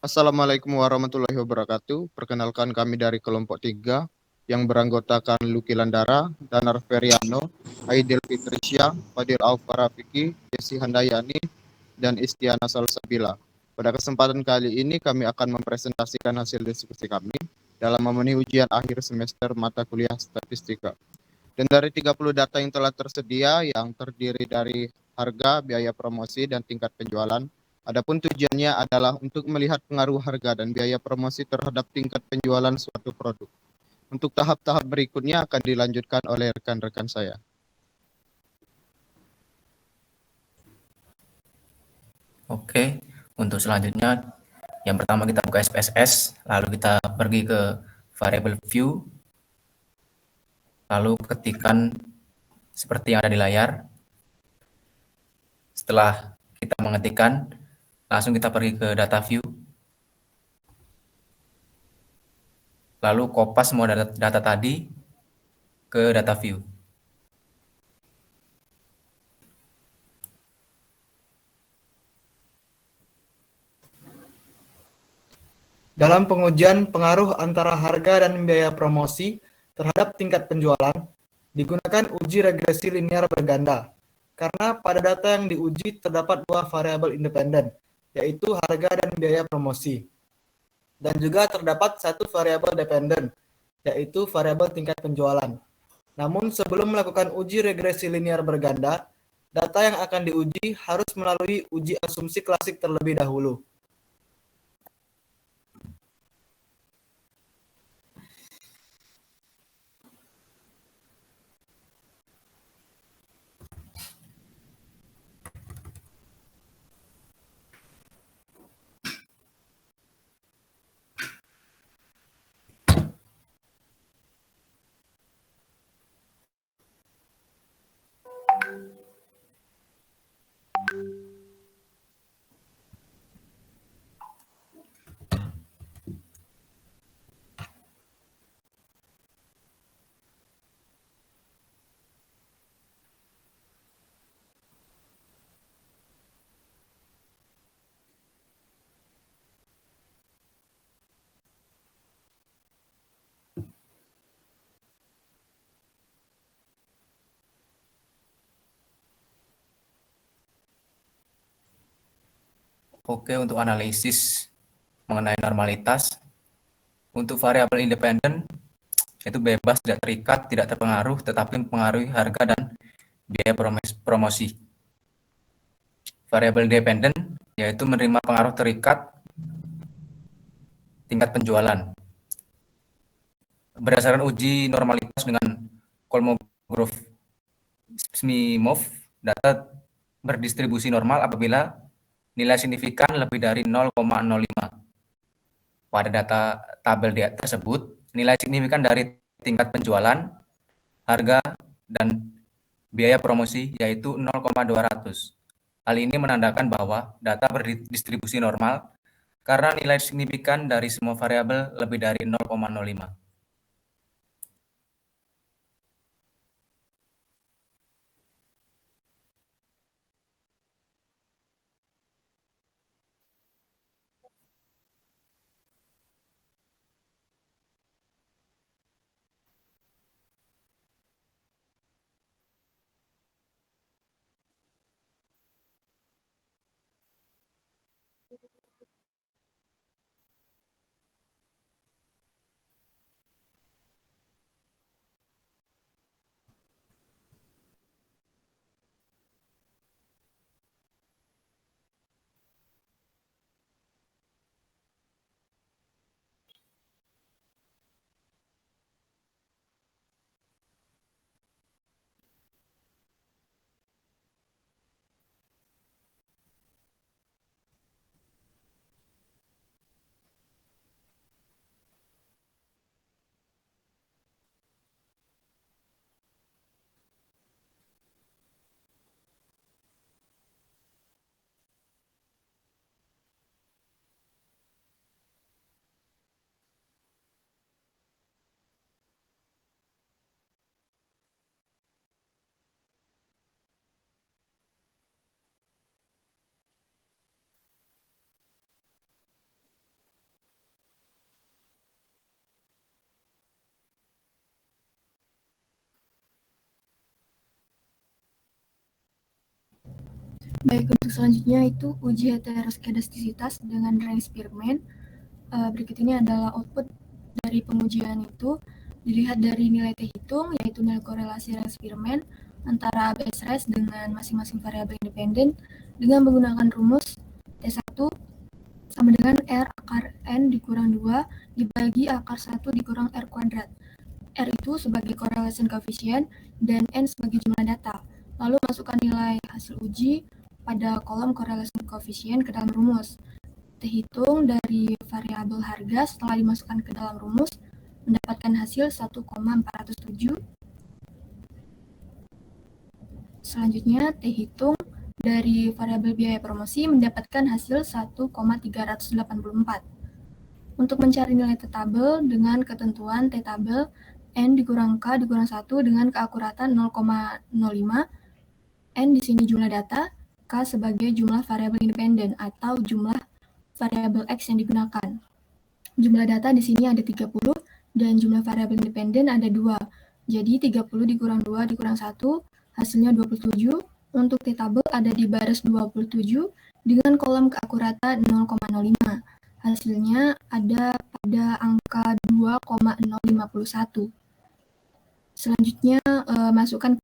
Assalamualaikum warahmatullahi wabarakatuh. Perkenalkan kami dari kelompok 3 yang beranggotakan Luki Landara, Danar Feriano, Aidil Fitrisya, Fadil Aufar Rafiki, Desi Handayani, dan Istiana Salsabila. Pada kesempatan kali ini kami akan mempresentasikan hasil diskusi kami dalam memenuhi ujian akhir semester mata kuliah statistika. Dan dari 30 data yang telah tersedia yang terdiri dari harga, biaya promosi, dan tingkat penjualan. Adapun tujuannya adalah untuk melihat pengaruh harga dan biaya promosi terhadap tingkat penjualan suatu produk. Untuk tahap-tahap berikutnya akan dilanjutkan oleh rekan-rekan saya. Oke, untuk selanjutnya yang pertama kita buka SPSS, lalu kita pergi ke variable view, lalu ketikkan seperti yang ada di layar. Setelah kita mengetikkan, langsung kita pergi ke data view, lalu kopas semua data tadi ke data view. Dalam pengujian pengaruh antara harga dan biaya promosi terhadap tingkat penjualan, digunakan uji regresi linear berganda. Karena pada data yang diuji terdapat dua variabel independen, yaitu harga dan biaya promosi. Dan juga terdapat satu variabel dependen, yaitu variabel tingkat penjualan. Namun sebelum melakukan uji regresi linear berganda, data yang akan diuji harus melalui uji asumsi klasik terlebih dahulu. Oke, untuk analisis mengenai normalitas, untuk variabel independen itu bebas, tidak terikat, tidak terpengaruh, tetapi mempengaruhi harga dan biaya promosi. Variabel dependen yaitu menerima pengaruh terikat tingkat penjualan. Berdasarkan uji normalitas dengan Kolmogorov-Smirnov, data berdistribusi normal apabila nilai signifikan lebih dari 0,05. Pada data tabel tersebut, nilai signifikan dari tingkat penjualan, harga, dan biaya promosi yaitu 0,200. Hal ini menandakan bahwa data berdistribusi normal karena nilai signifikan dari semua variabel lebih dari 0,05. Baik, untuk selanjutnya itu uji heteroskedastisitas dengan range Spearman. Berikut ini adalah output dari pengujian itu. Dilihat dari nilai T hitung, yaitu nilai korelasi range Spearman antara base res dengan masing-masing variabel independen dengan menggunakan rumus T1 sama dengan R akar N dikurang 2 dibagi akar 1 dikurang R kuadrat. R itu sebagai correlation coefficient dan N sebagai jumlah data. Lalu masukkan nilai hasil uji pada kolom correlation coefficient ke dalam rumus. T hitung dari variabel harga setelah dimasukkan ke dalam rumus mendapatkan hasil 1,407. Selanjutnya T hitung dari variabel biaya promosi mendapatkan hasil 1,384. Untuk mencari nilai T tabel dengan ketentuan T tabel N dikurang K dikurang 1 dengan keakuratan 0,05. N di sini jumlah data, K sebagai jumlah variabel independen atau jumlah variabel X yang digunakan. Jumlah data di sini ada 30 dan jumlah variabel independen ada 2. Jadi 30 dikurang 2 dikurang 1 hasilnya 27. Untuk T tabel ada di baris 27 dengan kolom keakuratan 0,05. Hasilnya ada pada angka 2,051. Selanjutnya masukkan